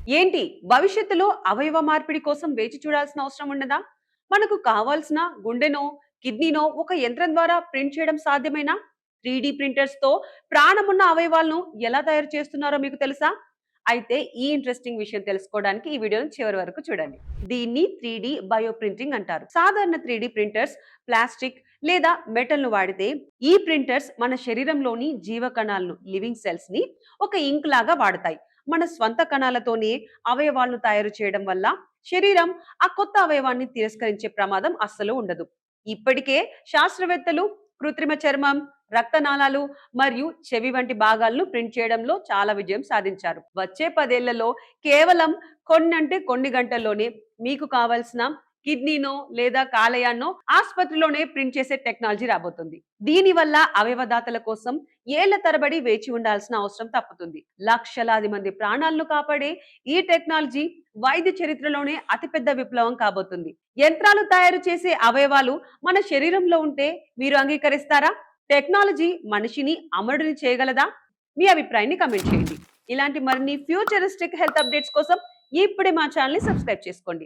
ఏంటి భవిష్యత్తులో అవయవ మార్పిడి కోసం వేచి చూడాల్సిన అవసరం ఉండదా? మనకు కావాల్సిన గుండెనో, కిడ్నీనో ఒక యంత్రం ద్వారా ప్రింట్ చేయడం సాధ్యమేనా? 3D ప్రింటర్స్‌తో ప్రాణమున్న అవయవాలను ఎలా తయారు చేస్తున్నారో మీకు తెలుసా? అయితే ఈ ఇంట్రెస్టింగ్ విషయం తెలుసుకోవడానికి ఈ వీడియోని చివరి వరకు చూడండి. దీన్ని 3D బయో ప్రింటింగ్ అంటారు. సాధారణ 3D ప్రింటర్స్ ప్లాస్టిక్ లేదా మెటల్‌ను వాడితే, ఈ ప్రింటర్స్ మన శరీరంలోని జీవ కణాలను, లివింగ్ సెల్స్ ని ఒక ఇంక్ లాగా వాడతాయి. మన స్వంత కణాలతోనే అవయవాలను తయారు చేయడం వల్ల శరీరం ఆ కొత్త అవయవాన్ని తిరస్కరించే ప్రమాదం అస్సలు ఉండదు. ఇప్పటికే శాస్త్రవేత్తలు కృత్రిమ చర్మం, రక్తనాళాలు మరియు చెవి వంటి భాగాలను ప్రింట్ చేయడంలో చాలా విజయం సాధించారు. వచ్చే 10 ఏళ్లలో కేవలం కొన్ని గంటల్లోనే మీకు కావలసిన కిడ్నీనో లేదా కాలేయాన్నో ఆసుపత్రిలోనే ప్రింట్ చేసే టెక్నాలజీ రాబోతుంది. దీనివల్ల అవయవదాతల కోసం ఏళ్ల తరబడి వేచి ఉండాల్సిన అవసరం తప్పుతుంది. లక్షలాది మంది ప్రాణాలను కాపాడే ఈ టెక్నాలజీ వైద్య చరిత్రలోనే అతిపెద్ద విప్లవం కాబోతుంది. యంత్రాలు తయారు చేసే అవయవాలు మన శరీరంలో ఉంటే మీరు అంగీకరిస్తారా? టెక్నాలజీ మనిషిని అమరుని చేయగలదా? మీ అభిప్రాయాన్ని కమెంట్ చేయండి. ఇలాంటి మరిన్ని ఫ్యూచరిస్టిక్ హెల్త్ అప్డేట్స్ కోసం ఇప్పుడే మా ఛానల్ ని సబ్స్క్రైబ్ చేసుకోండి.